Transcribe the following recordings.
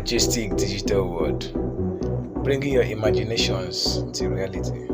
majestic digital world, bringing your imaginations to reality.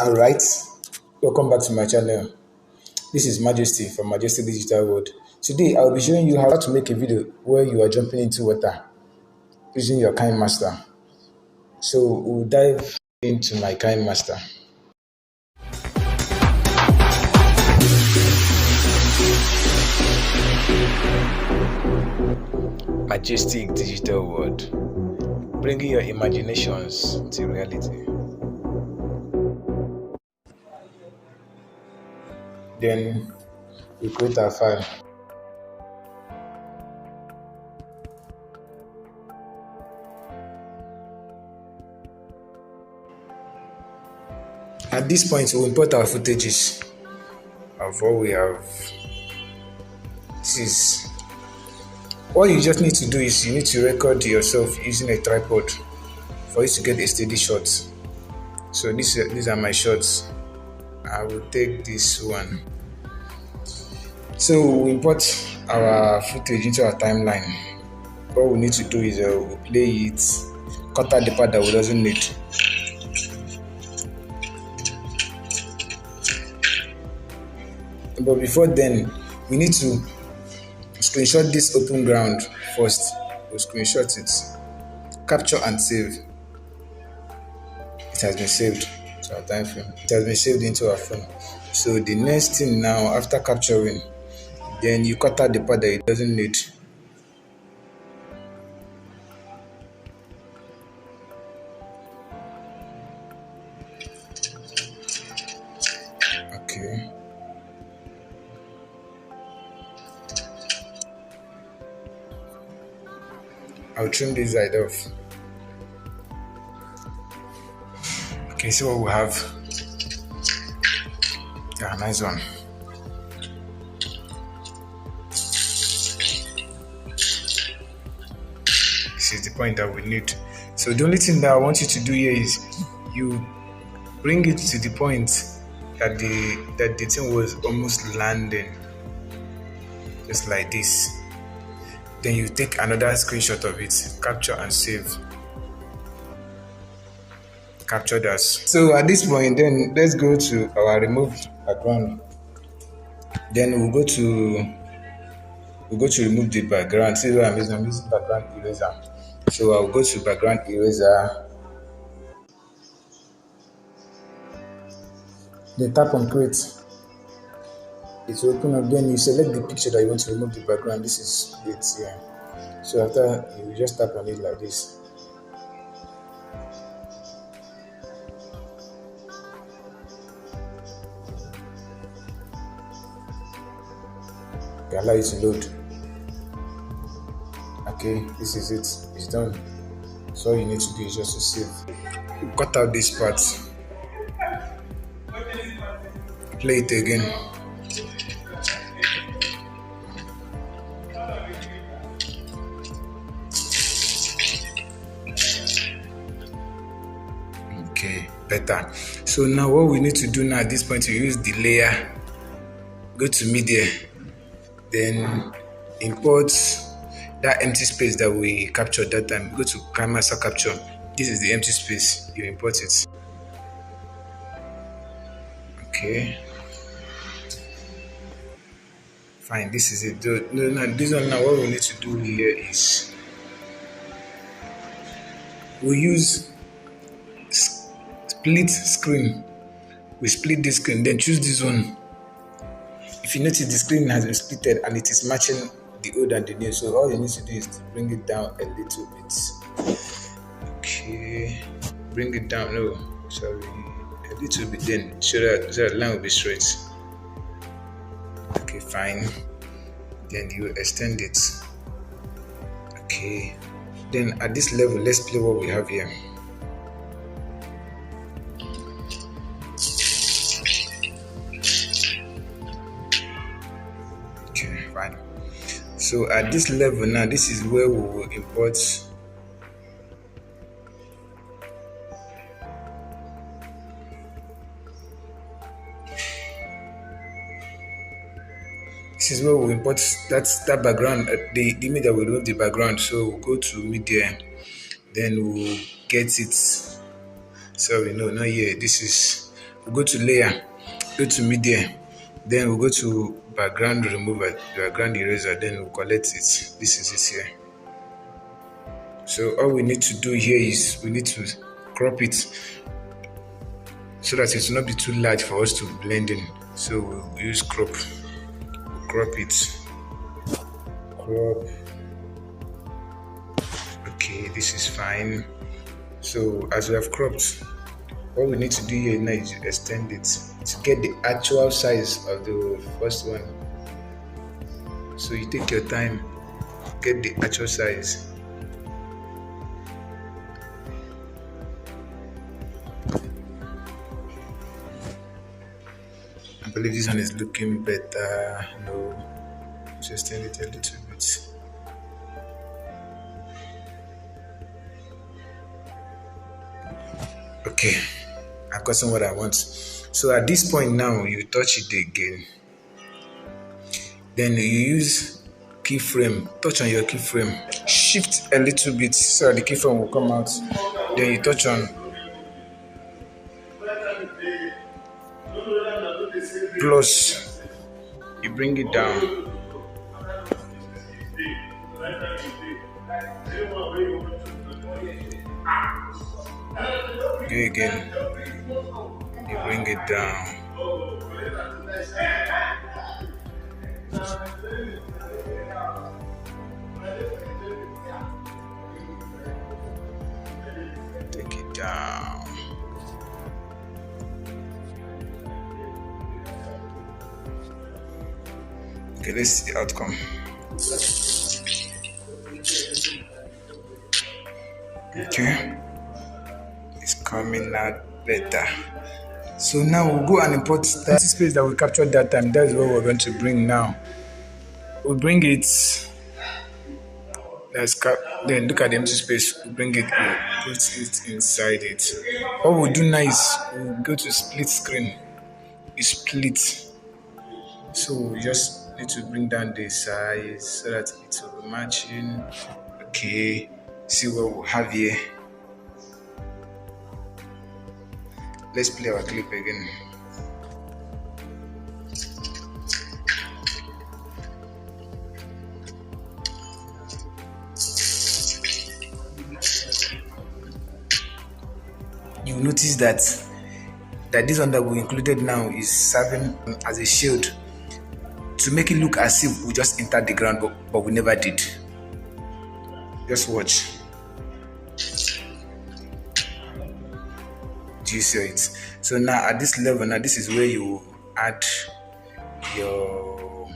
Alright, welcome back to my channel. This is Majesty from Majesty Digital World. Today I'll be showing you how to make a video where you are jumping into water using your Kinemaster. So we'll dive into my Kinemaster. Majestic Digital World, bringing your imaginations to reality. Then we create our file. At this point, we'll import our footages of what we have. This is what you just need to do is you need to record yourself using a tripod for you to get a steady shot. So these are my shots. I will take this one. So we import our footage into our timeline. What we need to do is we'll play it, cut out the part that we doesn't need. But before then, we need to screenshot this open ground first. We'll screenshot it, capture and save. It has been saved to our time frame. It has been saved into our phone. So the next thing now, after capturing, then you cut out the part that it doesn't need. Okay. I'll trim this side off. Okay, so what we have. Yeah, nice one. This is the point that we need. So the only thing that I want you to do here is you bring it to the point that the thing was almost landing, just like this. Then you take another screenshot of it, capture and save. Capture that. So at this point, then let's go to our remove background. Then we'll go to remove the background. See what I'm using background eraser. So I'll go to background eraser. Then tap on create. It will open up. Then you select the picture that you want to remove the background. This is it here. So after you just tap on it like this. Allow it to load. Okay, this is it. It's done. So all you need to do is just to save. You cut out this part. Play it again. Okay, better. So now what we need to do now at this point, we use the layer. Go to media. Then import that empty space that we captured that time. Go to Kinemaster capture. This is the empty space. You import it. Okay. Fine. This is it. No. This one now. What we need to do here is we use split screen. We split this screen. Then choose this one. If you notice, the screen has been splitted and it is matching the old and the new. So all you need to do is to bring it down a little bit. Okay, bring it down. No, sorry, a little bit. Then so that the line will be straight. Okay, fine. Then you extend it. Okay. Then at this level, let's play what we have here. Fine. So at this level now, this is where we will import this is where we import that background, the image that we remove the background. So we'll go to media, then we'll get it. Sorry, no, not here. This is We'll go to layer, go to media, then we'll go to background remover, background eraser, then we'll collect it. This is it here. So all we need to do here is we need to crop it so that it will not be too large for us to blend in. So we'll use crop. We'll crop it. Crop. Okay, this is fine. So as we have cropped, what we need to do here now is extend it to get the actual size of the first one. So you take your time, get the actual size. I believe this one is looking better. No, just extend it a little bit. Okay, I've gotten what I want. So at this point now, you touch it again. Then you use keyframe. Touch on your keyframe. Shift a little bit so the keyframe will come out. Then you touch on plus. You bring it down. Go again. You bring it down. Take it down. Okay, let's see the outcome. Okay, it's coming out better. So now we'll go and import that space that we captured that time. That's what we're going to bring now. We'll bring it. Then look at the empty space. We'll bring it. We'll put it inside it. What we'll do now is we'll go to split screen. You split. So you just need to bring down the size so that it will be matching. Okay. See what we have here. Let's play our clip again. You notice that this one that we included now is serving as a shield to make it look as if we just entered the ground, but we never did. Just watch. Do you see it? So now at this level, now this is where you add the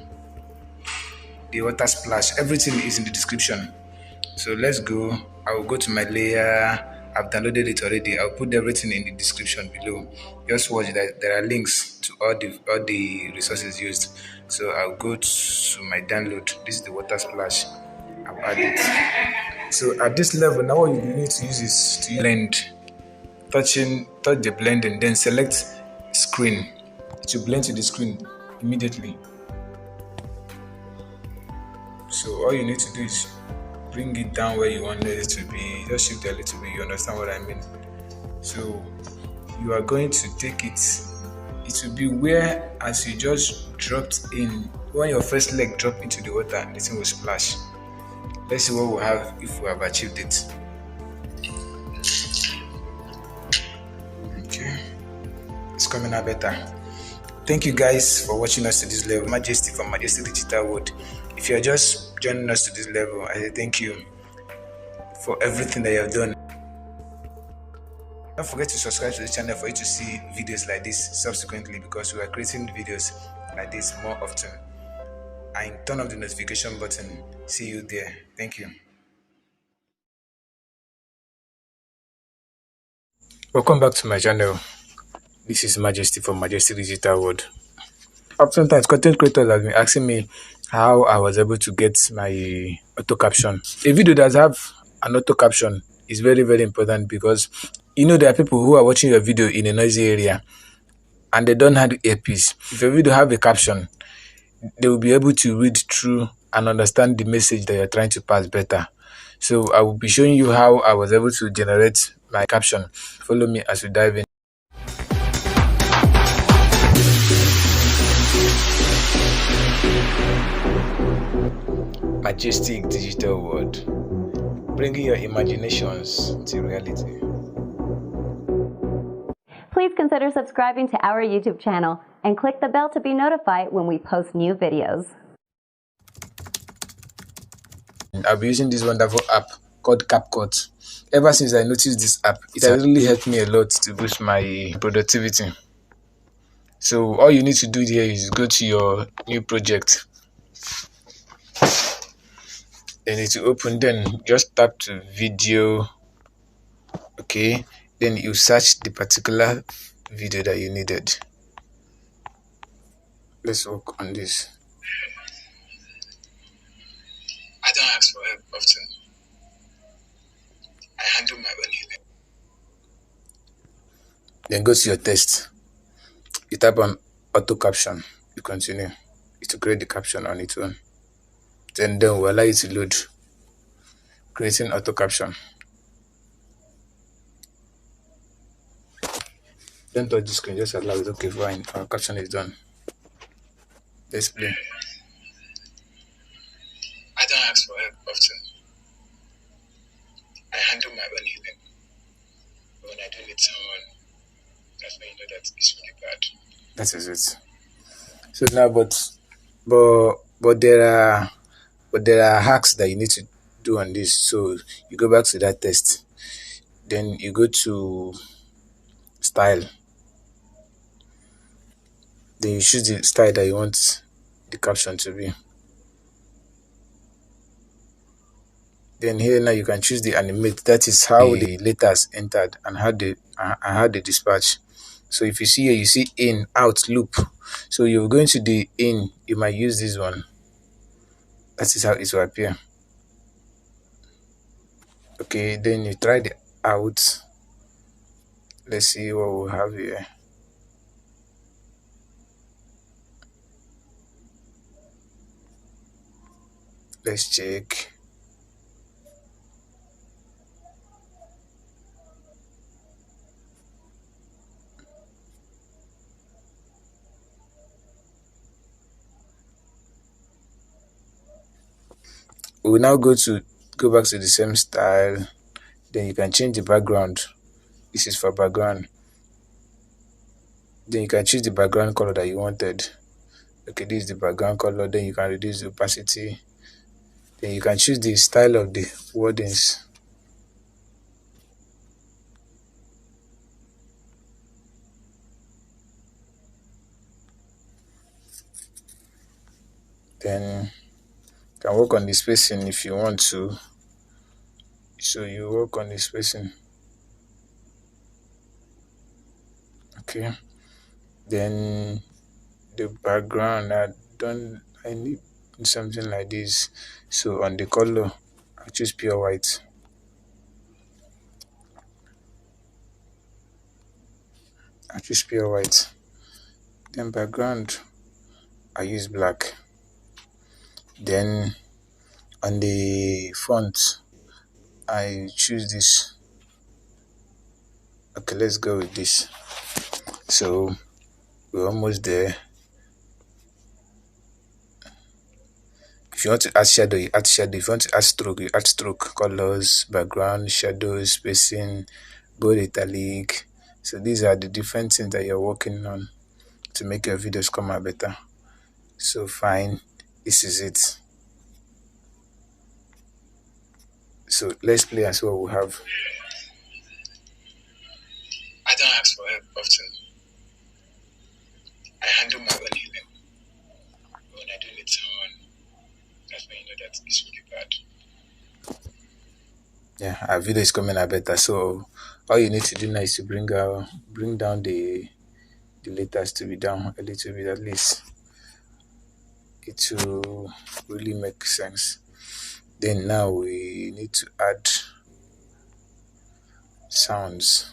water splash. Everything is in the description. So let's go. I will go to my layer. I've downloaded it already. I'll put everything in the description below. Just watch that there are links to all the resources used. So I'll go to my download. This is the water splash. I'll add it. So at this level, now what you need to use is to blend. Touch the blend and then select screen. It will blend to the screen immediately. So all you need to do is bring it down where you want it to be. Just shift a little bit. You understand what I mean? So you are going to take it. It will be where as you just dropped in, when your first leg dropped into the water, the thing will splash. Let's see what we have if we have achieved it. Okay, it's coming out better. Thank you guys for watching us to this level. Majesty from Majestic Digital World. If you're just joining us to this level, I say thank you for everything that you have done. Don't forget to subscribe to the channel for you to see videos like this subsequently, because we are creating videos like this more often. And turn off the notification button. See you there. Thank you. Welcome back to my channel. This is Majesty from Majestic Digital World. Sometimes content creators have been asking me how I was able to get my auto caption. A video that have an auto caption is very, very important, because you know there are people who are watching your video in a noisy area and they don't have the earpiece. If your video have a caption, they will be able to read through and understand the message that you're trying to pass better. So I will be showing you how I was able to generate my caption. Follow me as we dive in. majestic digital world, bringing your imaginations to reality. Please consider subscribing to our YouTube channel and click the bell to be notified when we post new videos. I'll be using this wonderful app called CapCut. Ever since I noticed this app, it has really helped me a lot to boost my productivity. So all you need to do here is go to your new project. Then it will open, then just tap to video. Okay, then you search the particular video that you needed. Let's work on this. I don't ask for help often. I handle my own healing. Then go to your text. You tap on auto caption. You continue. It will create the caption on its own. Then we'll allow you to load. Creating auto caption. Don't touch the screen, just allow it. Okay, fine. Our caption is done. Let's play. I don't ask for help often. I handle my own healing. But when I do need someone, that's when you know that it's really bad. That is it. So now, but there are hacks that you need to do on this. So you go back to that test. Then you go to style. Then you choose the style that you want the caption to be. Then here now you can choose the animate. That is how the letters entered and how they dispatch. So if you see here, you see in, out, loop. So you're going to the in, you might use this one. That is how it will appear. Okay, then you try the out. Let's see what we'll have here. Let's check. We'll now go back to the same style. Then you can change the background. This is for background. Then you can choose the background color that you wanted. Okay, this is the background color. Then you can reduce the opacity. Then you can choose the style of the wordings. Then you can work on the spacing if you want to. So you work on the spacing. Okay. Then the background, I need something like this. So on the color, I choose pure white. Then background, I use black. Then on the font, I choose this. Okay, let's go with this. So we're almost there. If you want to add shadow, you add shadow. If you want to add stroke, you add stroke. Colors, background, shadows, spacing, bold, italic. So these are the different things that you're working on to make your videos come out better. So fine, this is it. So let's play and see what we have. I don't ask for help often. I handle my own healing. But when I do need someone, that's when you know that it's really bad. Yeah, our video is coming out better. So all you need to do now is to bring down the letters to be down a little bit at least. It will really make sense. Then now we need to add sounds.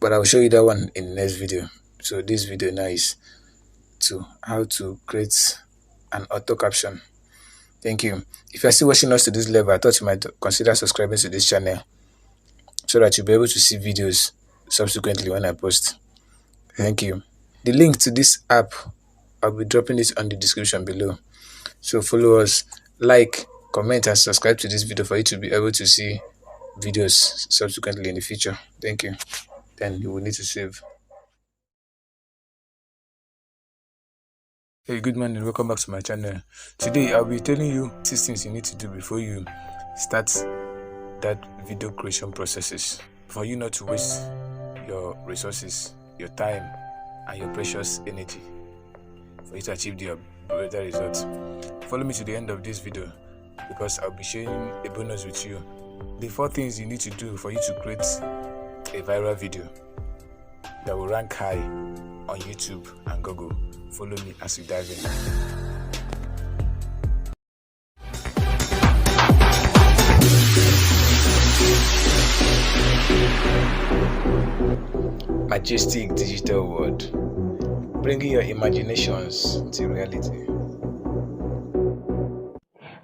But I'll show you that one in the next video. So this video now is how to create an auto caption. Thank you. If you're still watching us to this level, I thought you might consider subscribing to this channel so that you'll be able to see videos subsequently when I post. Thank you. The link to this app I'll be dropping it on the description below. So follow us, like, comment, and subscribe to this video for you to be able to see videos subsequently in the future. Thank you. Then you will need to save. Hey, good morning, welcome back to my channel. Today I'll be telling you 6 things you need to do before you start that video creation processes, for you not to waste your resources, your time, and your precious energy, for you to achieve the better results. Follow me to the end of this video because I'll be sharing a bonus with you. The 4 things you need to do for you to create a viral video that will rank high on YouTube and Google. Follow me as we dive in. Majestic digital world, bringing your imaginations to reality.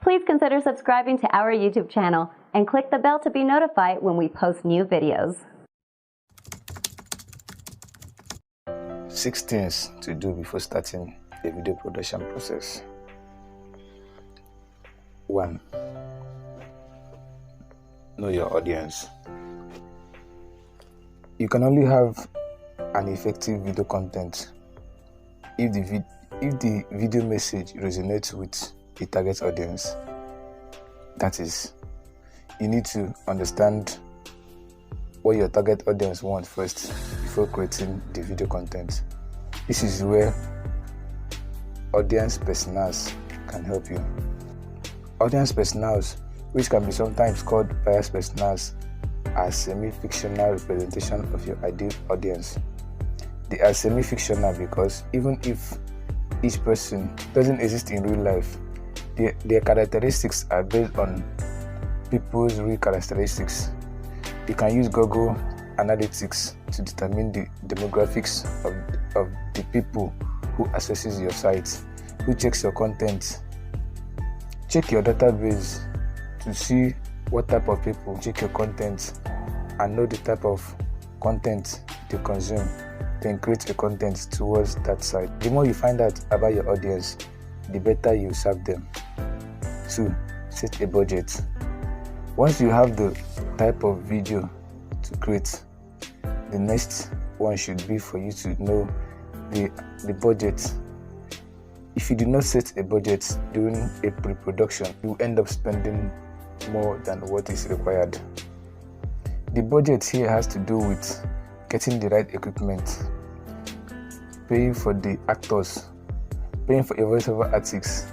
Please consider subscribing to our YouTube channel and click the bell to be notified when we post new videos. 6 things to do before starting a video production process. 1. Know your audience. You can only have an effective video content if the video message resonates with the target audience. That is, you need to understand what your target audience wants first before creating the video content. This is where audience personas can help you. Audience personas, which can be sometimes called bias personas, are semi-fictional representation of your ideal audience. They are semi-fictional because even if each person doesn't exist in real life, their characteristics are based on people's real characteristics. You can use Google Analytics to determine the demographics of the people who accesses your site, who checks your content. Check your database to see what type of people check your content and know the type of content they consume, then create a content towards that site. The more you find out about your audience, the better you serve them. 2. Set a budget. Once you have the type of video to create, the next one should be for you to know the budget. If you do not set a budget during a pre-production, you end up spending more than what is required. The budget here has to do with getting the right equipment, paying for the actors, paying for your voiceover artists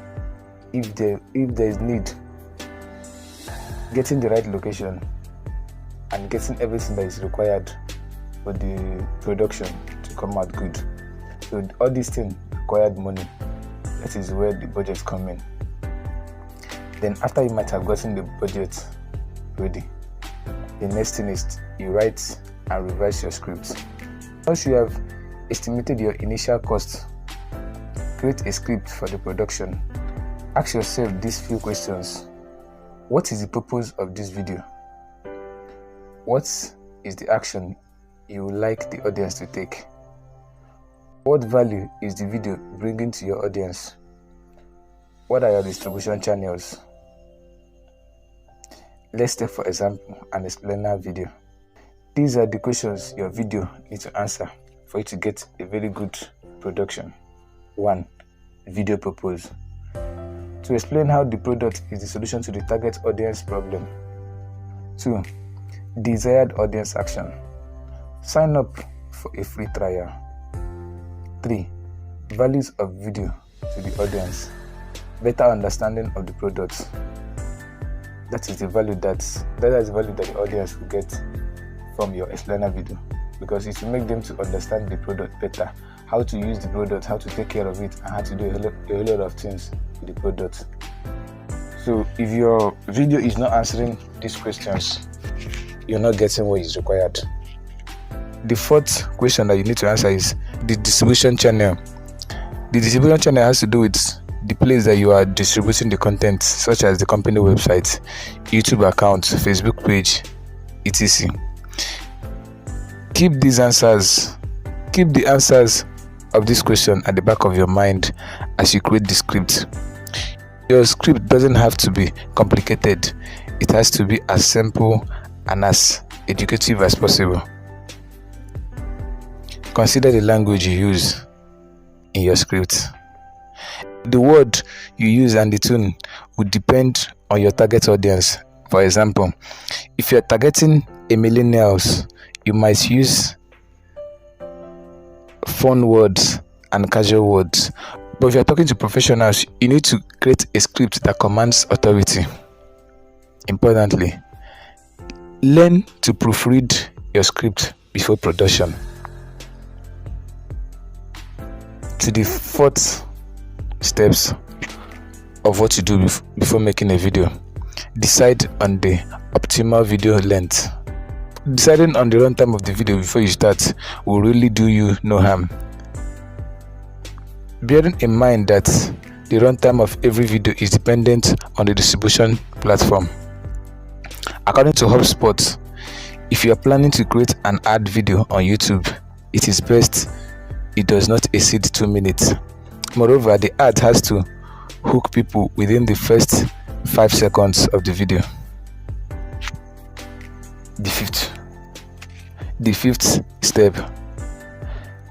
if there is need, getting the right location, and getting everything that is required for the production to come out good. So all these things required money. That is where the budgets come in. Then after you might have gotten the budget ready, the next thing is you write and revise your script. Once you have estimated your initial cost, create a script for the production. Ask yourself these few questions. What is the purpose of this video? What is the action you would like the audience to take? What value is the video bringing to your audience? What are your distribution channels? Let's take for example an explainer video. These are the questions your video needs to answer for you to get a very good production. 1. Video purpose. To explain how the product is the solution to the target audience problem. 2. Desired audience action. Sign up for a free trial. 3. Values of video to the audience. Better understanding of the product. That is the value that the audience will get from your explainer video, because it will make them to understand the product better, how to use the product, how to take care of it, and how to do a whole lot of things with the product. So if your video is not answering these questions, you're not getting what is required. The 4th question that you need to answer is the distribution channel. The distribution channel has to do with the place that you are distributing the content, such as the company website, YouTube account, Facebook page, etc. Keep the answers of this question at the back of your mind as you create the script. Your script doesn't have to be complicated. It has to be as simple and as educative as possible. Consider the language you use in your script. The word you use and the tone would depend on your target audience. For example, if you're targeting a millennials, you might use fun words and casual words. But if you're talking to professionals, you need to create a script that commands authority. Importantly, learn to proofread your script before production. To the fourth steps of what to do before making a video. Decide on the optimal video length. Deciding on the runtime of the video before you start will really do you no harm. Bearing in mind that the runtime of every video is dependent on the distribution platform. According to HubSpot, if you are planning to create an ad video on YouTube, it is best it does not exceed 2 minutes. Moreover, the ad has to hook people within the first 5 seconds of the video. The fifth step,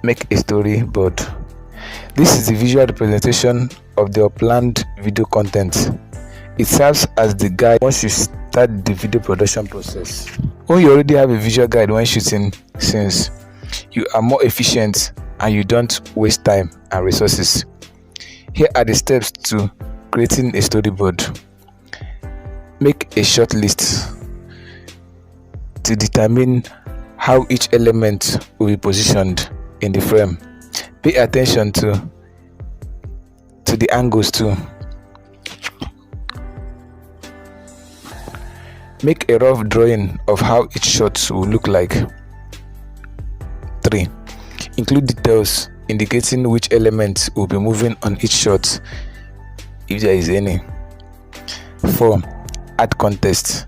make a storyboard. This is the visual representation of the planned video content. It serves as the guide once you start the video production process. When you already have a visual guide when shooting scenes, you are more efficient and you don't waste time and resources. Here are the steps to creating a storyboard. Make a short list to determine how each element will be positioned in the frame. Pay attention to the angles too. Make a rough drawing of how each shot will look like. 3. Include details indicating which elements will be moving on each shot, if there is any. 4. Add context.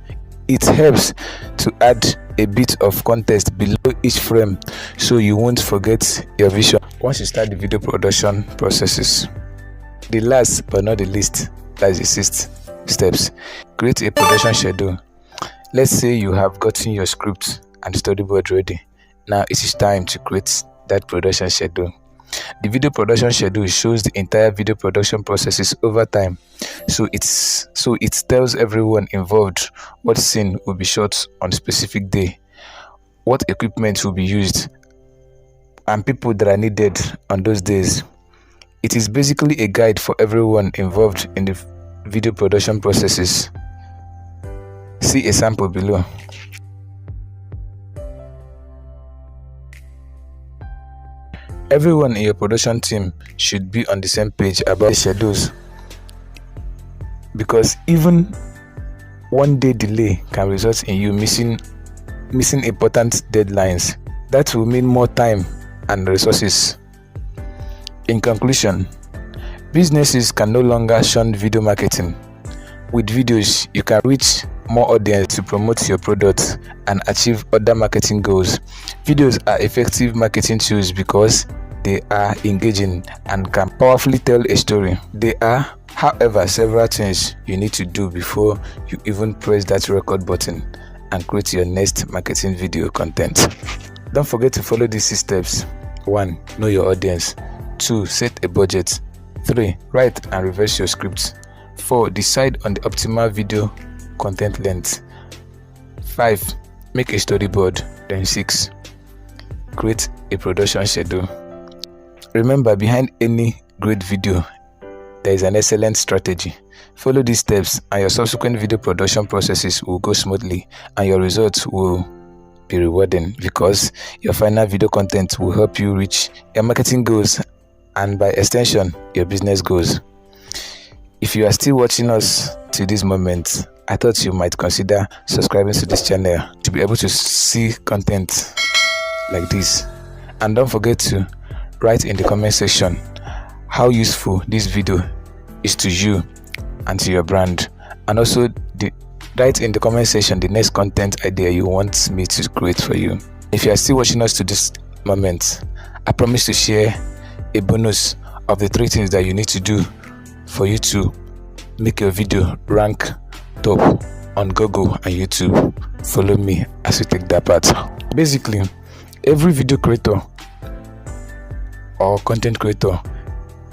It helps to add a bit of context below each frame so you won't forget your vision once you start the video production processes. The last but not the least, that is the 6th steps. Create a production schedule. Let's say you have gotten your script and storyboard ready. Now it is time to create that production schedule. The video production schedule shows the entire video production processes over time. So it tells everyone involved what scene will be shot on a specific day, what equipment will be used, and people that are needed on those days. It is basically a guide for everyone involved in the video production processes. See a sample below. Everyone in your production team should be on the same page about the schedules, because even one day delay can result in you missing important deadlines. That will mean more time and resources. In conclusion, businesses can no longer shun video marketing. With videos, you can reach more audience to promote your products and achieve other marketing goals. Videos are effective marketing tools because they are engaging and can powerfully tell a story. There are, however, several things you need to do before you even press that record button and create your next marketing video content. Don't forget to follow these 6 steps. 1. Know your audience. 2. Set a budget. 3. Write and reverse your scripts. 4. Decide on the optimal video content length. 5. Make a storyboard. Then 6. Create a production schedule. Remember, behind any great video, there is an excellent strategy. Follow these steps and your subsequent video production processes will go smoothly and your results will be rewarding, because your final video content will help you reach your marketing goals and by extension, your business goals. If you are still watching us to this moment, I thought you might consider subscribing to this channel to be able to see content like this. And don't forget to write in the comment section how useful this video is to you and to your brand, and also write in the comment section the next content idea you want me to create for you. If you are still watching us to this moment, I promise to share a bonus of the 3 things that you need to do for you to make your video rank top on Google and YouTube. Follow me as we take that part. Basically, every video creator or content creator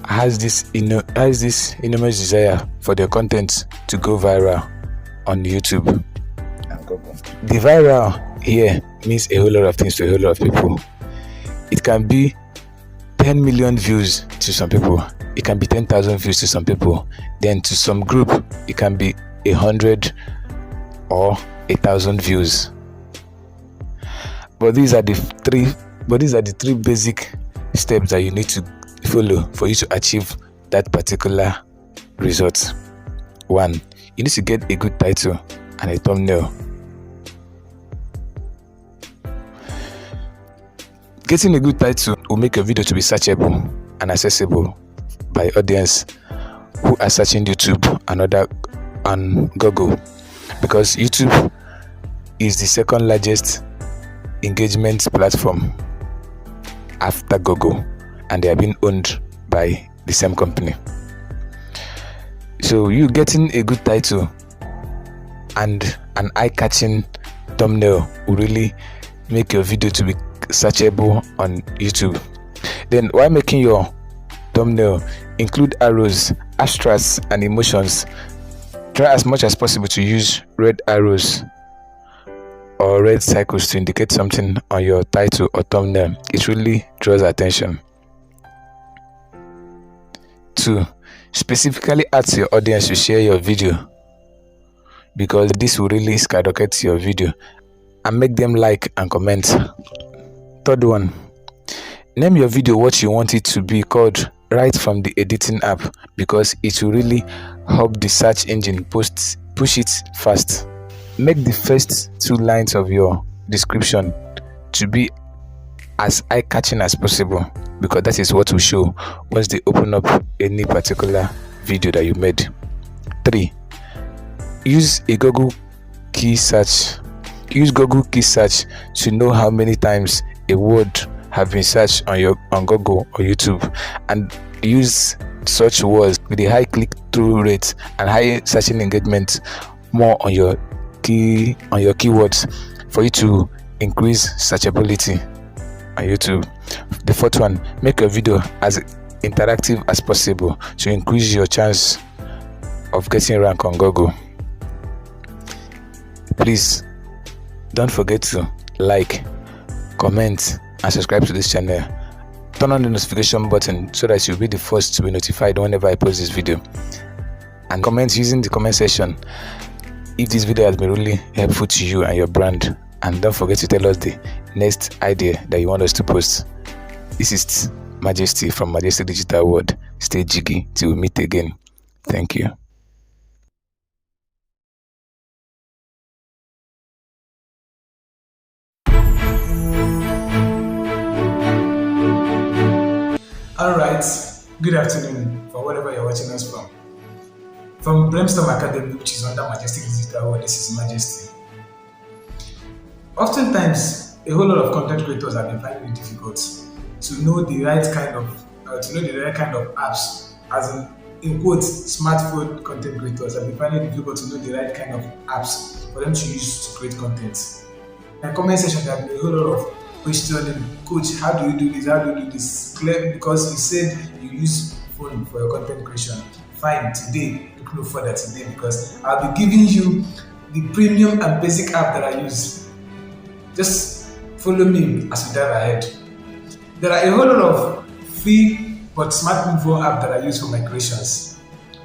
has this enormous desire for their content to go viral on YouTube and Google. The viral here means a whole lot of things to a whole lot of people. It can be 10 million views to some people. It can be 10,000 views to some people. Then to some group, it can be 100 or 1,000 views. But these are the three basic steps that you need to follow for you to achieve that particular result. 1, you need to get a good title and a thumbnail. Getting a good title will make your video to be searchable and accessible by audience who are searching YouTube and Google, because YouTube is the second largest engagement platform after Google, and they are being owned by the same company. So you getting a good title and an eye-catching thumbnail will really make your video to be searchable on YouTube. Then while making your thumbnail, include arrows, abstracts, and emotions. Try as much as possible to use red arrows or red circles to indicate something on your title or thumbnail. It really draws attention. 2, specifically ask your audience to share your video, because this will really skyrocket your video and make them like and comment. 3rd one, name your video what you want it to be called right from the editing app, because it will really help the search engine push it fast. Make the first 2 lines of your description to be as eye-catching as possible, because that is what will show once they open up any particular video that you made. 3, use Google key search to know how many times a word have been searched on Google or YouTube, and use such words with a high click-through rate and high searching engagement more on your keywords for you to increase searchability on YouTube. The 4th one, make your video as interactive as possible to increase your chance of getting rank on Google. Please don't forget to like, comment, and subscribe to this channel. Turn on the notification button so that you'll be the first to be notified whenever I post this video, and comment using the comment section if this video has been really helpful to you and your brand. And don't forget to tell us the next idea that you want us to post. This is Majesty from Majesty Digital World. Stay jiggy till we meet again. Thank you. Alright, good afternoon for wherever you're watching us from. From Brimstone Academy, which is under Majestic Digital World, this is Majesty. Oftentimes, a whole lot of content creators have been finding it difficult to know the right kind of apps, as in quotes, smartphone content creators have been finding it difficult to know the right kind of apps for them to use to create content. In the comment section, there have been a whole lot of questioning, Coach, how do you do this? How do you do this? Clear, because you said you use phone for your content creation. Fine, today, look no further today, because I'll be giving you the premium and basic app that I use. Just follow me as we dive ahead. There are a whole lot of free but smartphone app that I use for my creations.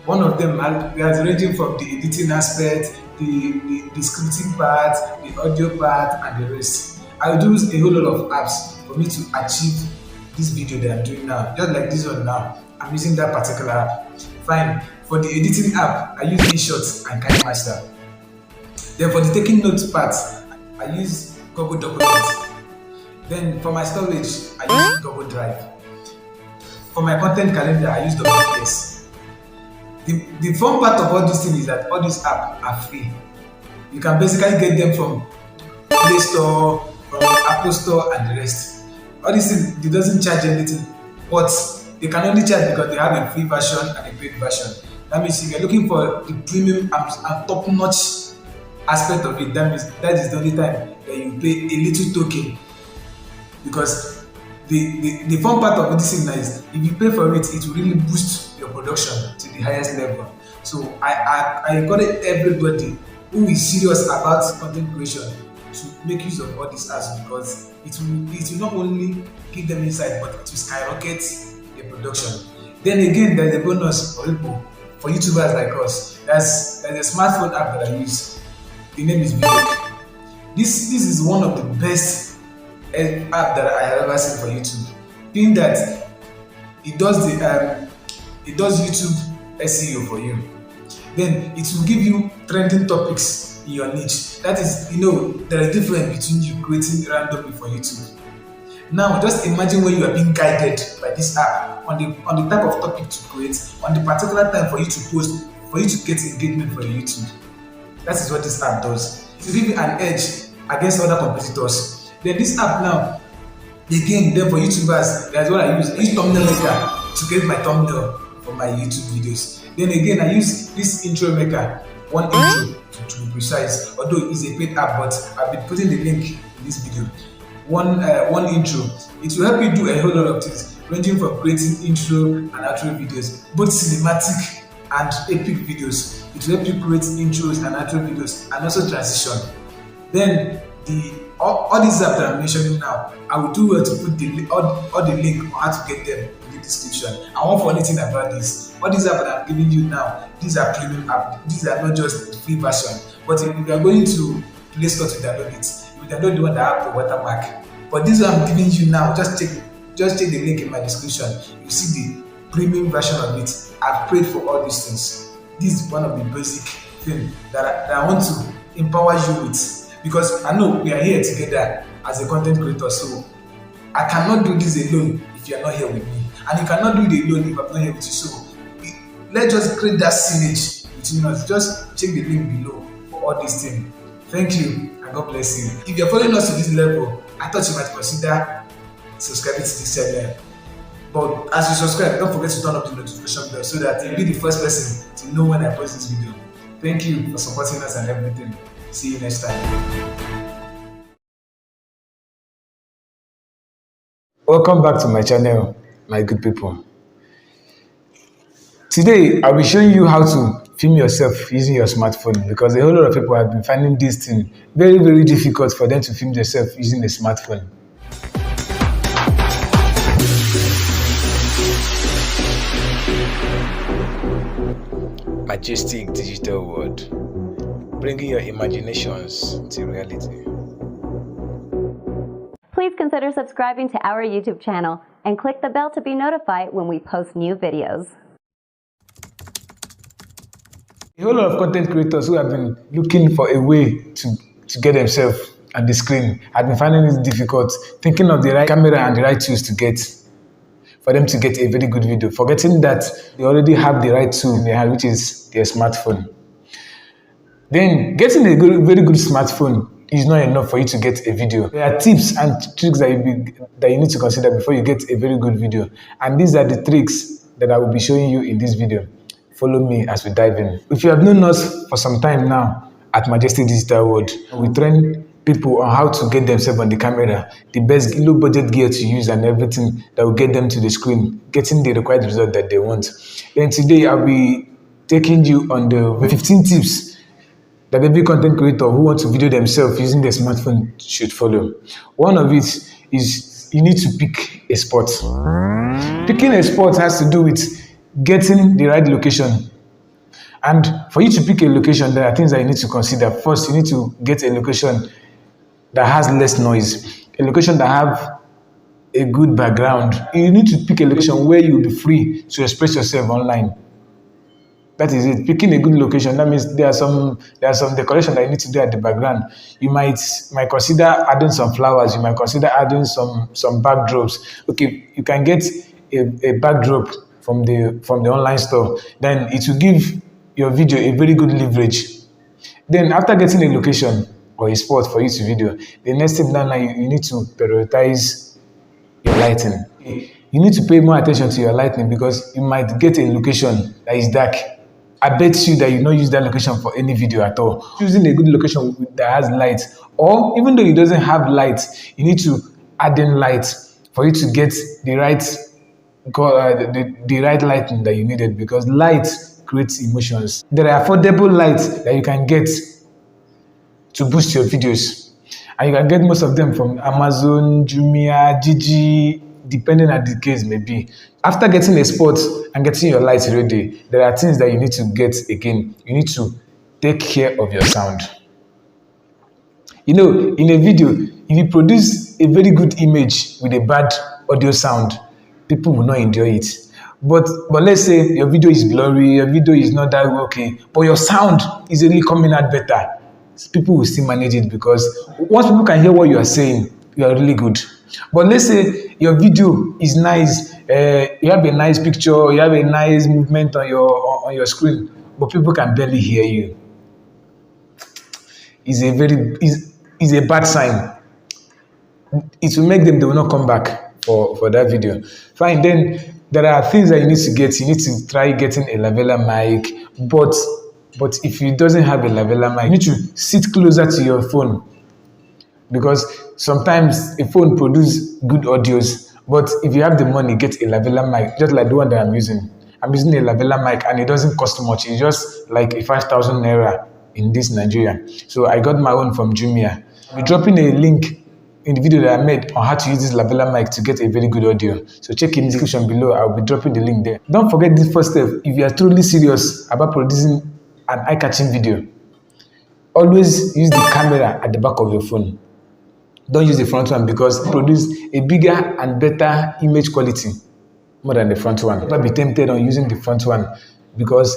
One of them is ranging from the editing aspect, the scripting part, the audio part, and the rest. I will use a whole lot of apps for me to achieve this video that I'm doing now. Just like this one now, I'm using that particular app. Fine. For the editing app, I use InShot and Kinemaster. Then for the taking notes part, I use Google Documents. Then for my storage, I use Google Drive. For my content calendar, I use WPS. The fun part of all these things is that all these apps are free. You can basically get them from Play Store, from Apple Store, and the rest. All these things, it doesn't charge anything, but they can only charge because they have a free version and a paid version. That means if you're looking for the premium and top-notch aspect of it, that is the only time that you pay a little token, because the fun part of this thing now is if you pay for it, it will really boost your production to the highest level. So I encourage everybody who is serious about content creation to make use of all these apps, because it will not only give them insight, but it will skyrocket the production. Then again, there's a bonus for people, for YouTubers like us. There's a smartphone app that I use. The name is Video. This is one of the best app that I have ever seen for YouTube. Being that it does YouTube SEO for you. Then it will give you trending topics in your niche. That is, there is a difference between you creating randomly for YouTube. Now, just imagine when you are being guided by this app on the type of topic to create, on the particular time for you to post, for you to get engagement for your YouTube. That is what this app does. It will give you an edge against other competitors. Then this app now, again, then for YouTubers, that's what I use. I use thumbnail maker to get my thumbnail for my YouTube videos. Then again, I use this intro maker, one intro to be precise. Although it's a paid app, but I've been putting the link in this video. One intro. It will help you do a whole lot of things, ranging from creating intro and outro videos, both cinematic and epic videos. It will help you create intros and outro videos, and also transition. Then all these apps that I'm mentioning now, I will do well to put all the link on how to get them in the description. I won't for anything about this. All these apps that I'm giving you now, these are premium apps. These are not just the free version. But if you are going to Play Store to download it, you download the one that have the watermark. But this one I'm giving you now, just check the link in my description. You see the premium version of it. I've prayed for all these things. This is one of the basic things that I want to empower you with. Because I know we are here together as a content creator, so I cannot do this alone if you are not here with me, and you cannot do it alone if I'm not here with you. So let's just create that synergy between us. Just check the link below for all these things. Thank you, and God bless you. If you're following us to this level, I thought you might consider subscribing to this channel. But as you subscribe, don't forget to turn up the notification bell so that you'll be the first person to know when I post this video. Thank you for supporting us and everything. See you next time. Welcome back to my channel, my good people. Today, I'll be showing you how to film yourself using your smartphone, because a whole lot of people have been finding this thing very, very difficult for them to film themselves using a smartphone. Majestic digital world, bringing your imaginations to reality. Please consider subscribing to our YouTube channel and click the bell to be notified when we post new videos. A whole lot of content creators who have been looking for a way to get themselves at the screen have been finding it difficult, thinking of the right camera and the right tools for them to get a very good video, forgetting that they already have the right tool in their hand, which is their smartphone. Then getting a very good smartphone is not enough for you to get a video. There are tips and tricks that you need to consider before you get a very good video. And these are the tricks that I will be showing you in this video. Follow me as we dive in. If you have known us for some time now at Majestic Digital World, we train people on how to get themselves on the camera, the best low budget gear to use and everything that will get them to the screen, getting the required result that they want. Then today I'll be taking you on the 15 tips that every content creator who wants to video themselves using their smartphone should follow. One of it is you need to pick a spot. Picking a spot has to do with getting the right location. And for you to pick a location, there are things that you need to consider. First, you need to get a location that has less noise, a location that have a good background. You need to pick a location where you'll be free to express yourself online. That is it. Picking a good location. That means there are some decoration that you need to do at the background. You might consider adding some flowers. You might consider adding some backdrops. Okay, you can get a backdrop from the online store. Then it will give your video a very good leverage. Then after getting a location or a spot for you to video, the next step now you need to prioritize your lighting. You need to pay more attention to your lighting because you might get a location that is dark. I bet you that you don't use that location for any video at all. Choosing a good location that has light, or even though it doesn't have light, you need to add in light for you to get the right the right lighting that you needed, because light creates emotions. There are affordable lights that you can get to boost your videos. And you can get most of them from Amazon, Jumia, Gigi, depending on the case may be. After getting a spot and getting your lights ready, there are things that you need to get again. You need to take care of your sound. You know, in a video, if you produce a very good image with a bad audio sound, people will not enjoy it. But let's say your video is blurry, your video is not that okay, but your sound is really coming out better. People will still manage it, because once people can hear what you are saying, you are really good. But let's say your video is nice, you have a nice picture, you have a nice movement on your screen, but people can barely hear you. Is a bad sign. It will make them, they will not come back for that video. Fine, then there are things that you need to get. You need to try getting a lavalier mic, but if you doesn't have a lavalier mic, you need to sit closer to your phone, because sometimes a phone produces good audios, but if you have the money, get a lavalier mic, just like the one that I'm using. I'm using a lavalier mic and it doesn't cost much. It's just like a 5,000 naira in this Nigeria. So I got my own from Jumia. I'll be dropping a link in the video that I made on how to use this lavalier mic to get a very good audio. So check in the description below. I'll be dropping the link there. Don't forget this first step. If you are truly serious about producing an eye-catching video, always use the camera at the back of your phone. Don't use the front one, because it produces a bigger and better image quality more than the front one. Don't be tempted on using the front one, because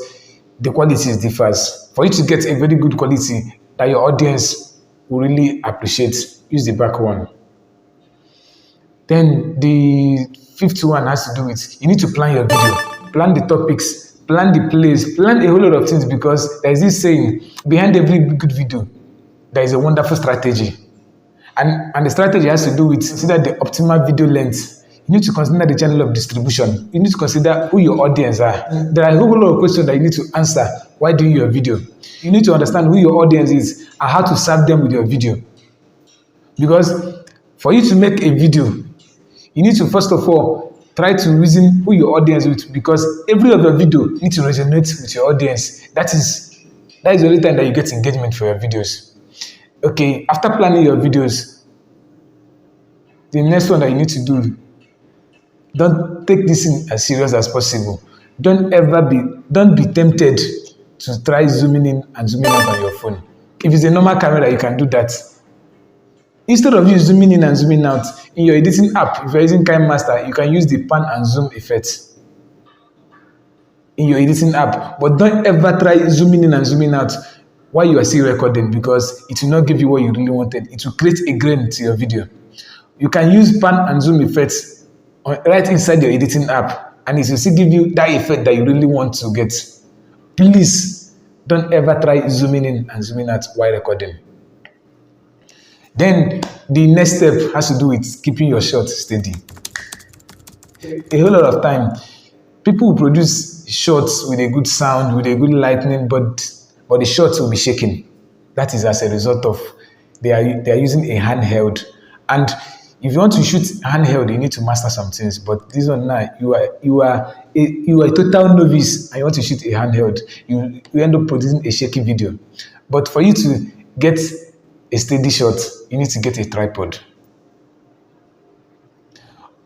the quality differs. For you to get a very good quality that your audience will really appreciate, use the back one. Then the fifth one has to do with, you need to plan your video, plan the topics, plan the place, plan a whole lot of things, because there is this saying, behind every good video, there is a wonderful strategy. And the strategy has to do with, consider the optimal video length. You need to consider the channel of distribution. You need to consider who your audience are. There are a whole lot of questions that you need to answer while doing your video. You need to understand who your audience is and how to serve them with your video. Because for you to make a video, you need to first of all try to reason who your audience is with, because every other video needs to resonate with your audience. That is the only time that you get engagement for your videos. Okay, after planning your videos, the next one that you need to do, don't take this in as serious as possible. Don't be tempted to try zooming in and zooming out on your phone. If it's a normal camera, you can do that. Instead of you zooming in and zooming out, in your editing app, if you're using Kinemaster, you can use the pan and zoom effect in your editing app. But don't ever try zooming in and zooming out while you are still recording, because it will not give you what you really wanted. It will create a grain to your video. You can use pan and zoom effects right inside your editing app, and it will still give you that effect that you really want to get. Please don't ever try zooming in and zooming out while recording. Then the next step has to do with keeping your shot steady. A whole lot of time, people will produce shots with a good sound, with a good lighting, but the shots will be shaking. That is as a result of they are using a handheld. And if you want to shoot handheld, you need to master some things. But this one now, you are a total novice and you want to shoot a handheld. You end up producing a shaky video. But for you to get a steady shot, you need to get a tripod.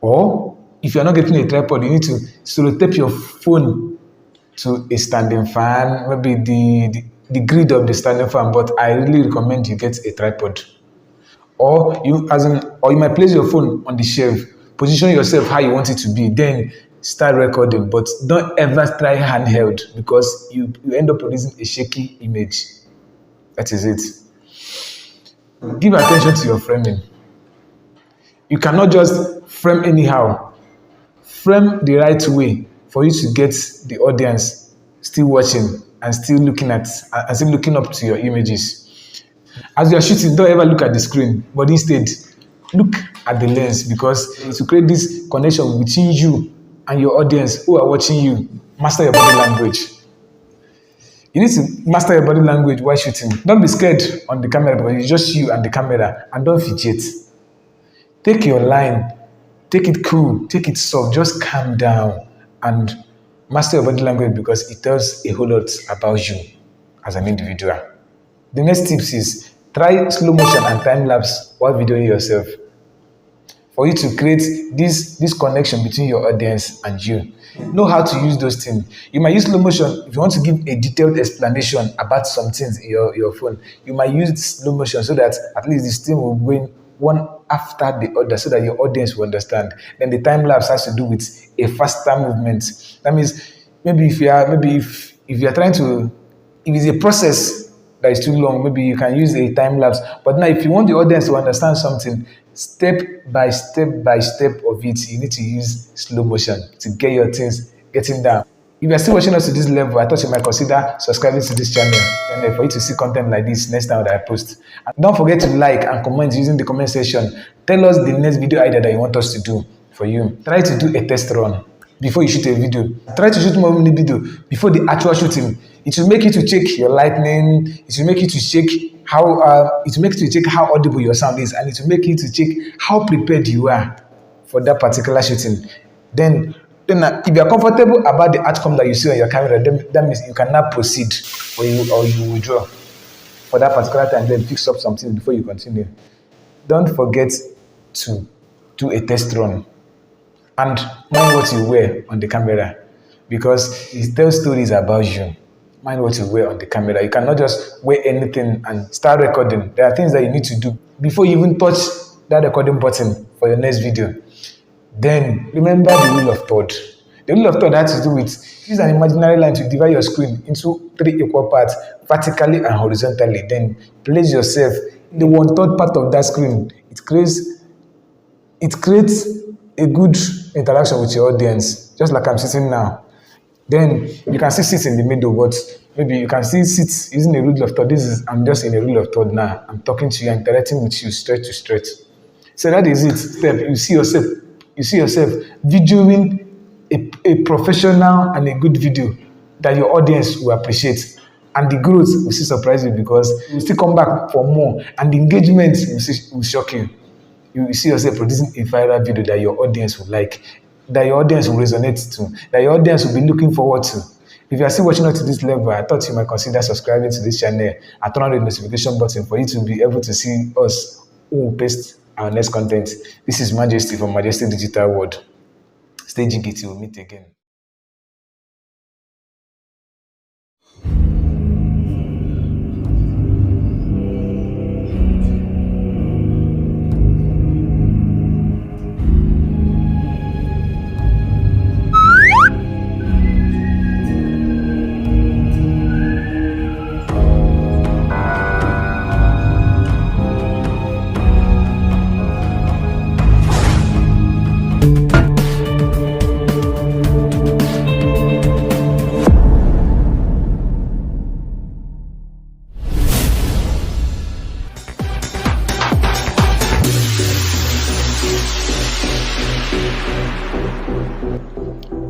Or if you're not getting a tripod, you need to sellotape your phone to a standing fan, maybe the grid of the standing fan, but I really recommend you get a tripod. Or you might place your phone on the shelf, position yourself how you want it to be, then start recording. But don't ever try handheld, because you end up producing a shaky image. That is it. Give attention to your framing. You cannot just frame anyhow. Frame the right way for you to get the audience still watching and still looking up to your images. As you are shooting, don't ever look at the screen, but instead look at the lens because to create this connection between you and your audience who are watching you. Master your body language. You need to master your body language while shooting. Don't be scared on the camera because it's just you and the camera, and don't fidget. Take your line, take it cool, take it soft, just calm down and master your body language because it tells a whole lot about you as an individual. The next tips is try slow motion and time lapse while videoing yourself for you to create this connection between your audience and you. Know how to use those things. You might use slow motion if you want to give a detailed explanation about some things in your phone. You might use slow motion so that at least this thing will go in one after the other so that your audience will understand. Then the time lapse has to do with a faster movement. That means maybe if you are trying to if it's a process that is too long, maybe you can use a time lapse. But now, if you want the audience to understand something, step by step of it, you need to use slow motion to get your things getting down. If you're still watching us to this level, I thought you might consider subscribing to this channel for you to see content like this next time that I post. And don't forget to like and comment using the comment section. Tell us the next video idea that you want us to do for you. Try to do a test run before you shoot a video. Try to shoot more mini video before the actual shooting. It will make you to check your lightning. It will make you to check how it will make you to check how audible your sound is, and it will make you to check how prepared you are for that particular shooting. Then if you are comfortable about the outcome that you see on your camera, then that means you can now proceed or you withdraw for that particular time. Then fix up something before you continue. Don't forget to do a test run and mind what you wear on the camera because it tells stories about you. Mind what you wear on the camera. You cannot just wear anything and start recording. There are things that you need to do before you even touch that recording button for your next video. Then remember the rule of third. The rule of third has to do with use an imaginary line to divide your screen into three equal parts, vertically and horizontally. Then place yourself in the one third part of that screen. It creates a good interaction with your audience, just like I'm sitting now. Then you can still sit in the middle, but maybe you can still sit using a rule of third. I'm just in a rule of third now. I'm talking to you, interacting with you straight to straight. So that is it. Step. You see yourself videoing a professional and a good video that your audience will appreciate. And the growth will still surprise you because you will still come back for more and the engagement will shock you. You will see yourself producing a viral video that your audience will like, that your audience will resonate to, that your audience will be looking forward to. If you are still watching up to this level, I thought you might consider subscribing to this channel and turn on the notification button for you to be able to see us who will paste our next content. This is Majesty from Majesty Digital World. Stay jiggy till we meet again.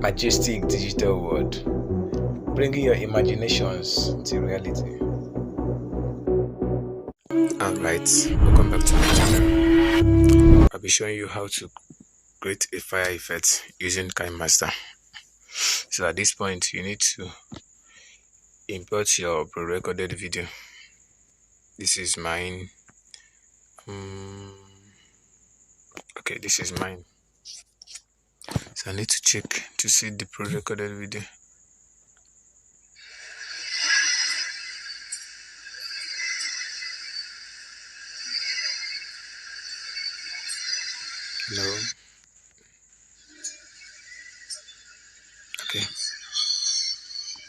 Majestic Digital World, bringing your imaginations to reality. Alright, welcome back to my channel. I'll be showing you how to create a fire effect using Kinemaster. So at this point, you need to import your pre-recorded video. This is mine. Okay, this is mine. So I need to check to see the pre-recorded video. No. Okay.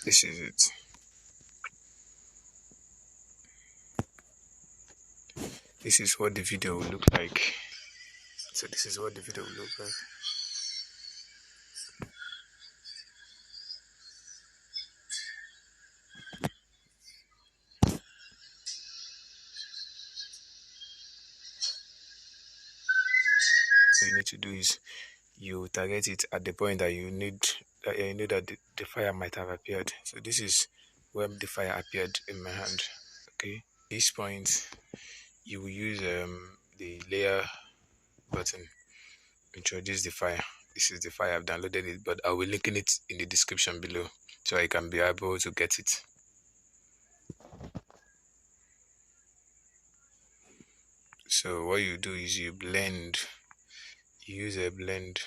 This is it. This is what the video will look like. So this is what the video will look like. you need to do is you target it at the point that you need that you know that the fire might have appeared. So this is when the fire appeared in my hand. Okay, this point you will use the layer button, introduce the fire. This is the fire. I've downloaded it, but I will linking it in the description below so I can be able to get it. So what you do is you use a blend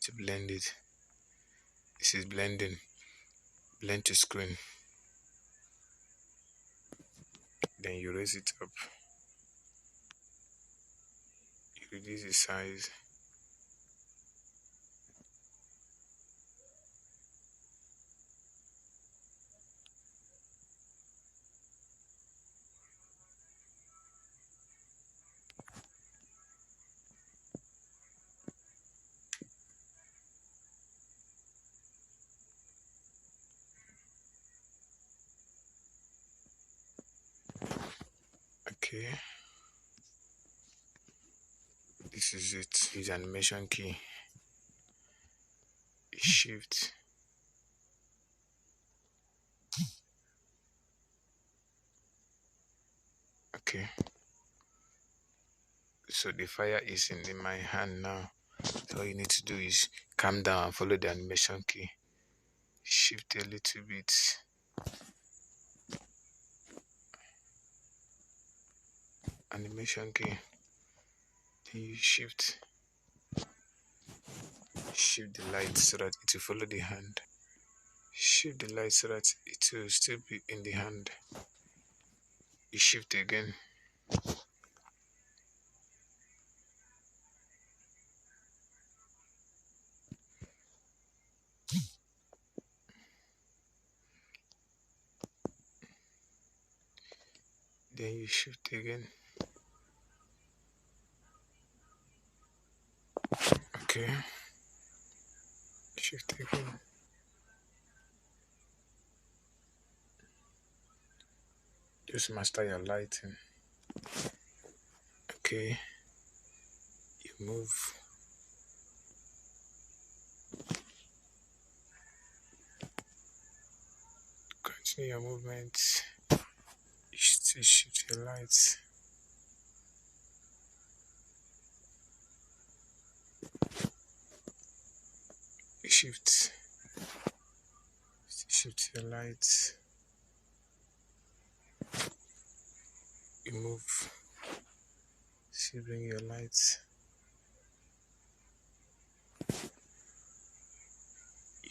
to blend it. This is blending, blend to screen. Then you raise it up, you reduce the size. Okay, this is it. Use animation key, shift. Okay, so the fire is in my hand now. So all you need to do is calm down and follow the animation key. Shift a little bit. Animation key. Then you shift the light so that it will follow the hand. Shift the light so that it will still be in the hand. You shift again. Then you shift again. Okay. Shift again. Just master your lighting. Okay. You move. Continue your movement. You still shift your lights. You shift. Still shift your lights. You move. Still bring your lights.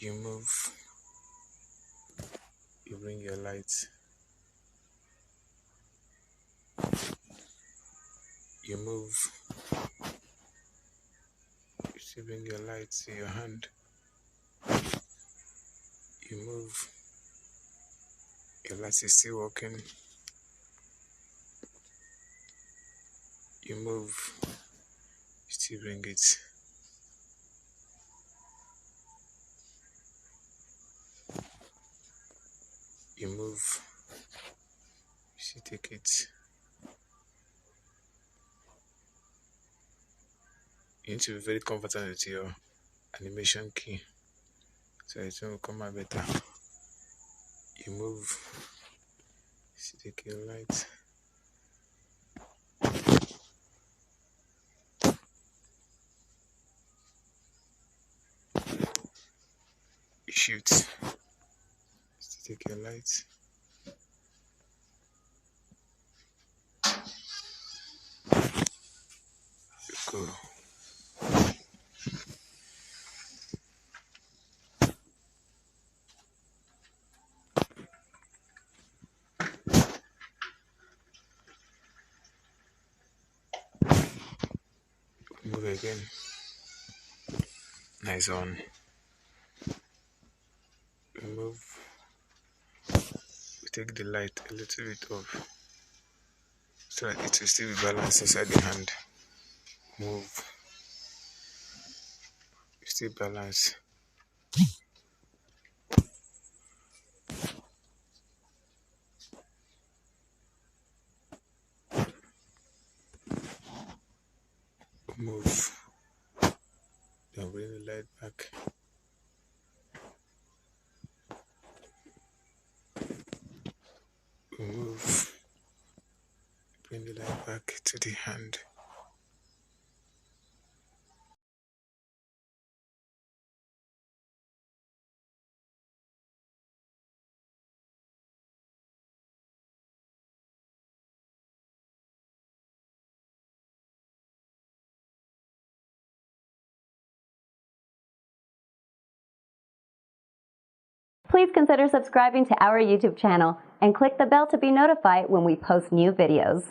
You move. You bring your lights. You move. You still bring your lights in your hand. You move. Your light is still working. You move. You still bring it. You move. You still take it. You need to be very comfortable with your animation key so it will come out better. You move. You still take your light. You shoot. Still take your light. You go. Move again. Nice one. We move. We take the light a little bit off so that it will still be balanced inside the hand. Move. Still balance. Move. Then bring the light back. Move. Bring the light back to the hand. Please consider subscribing to our YouTube channel and click the bell to be notified when we post new videos.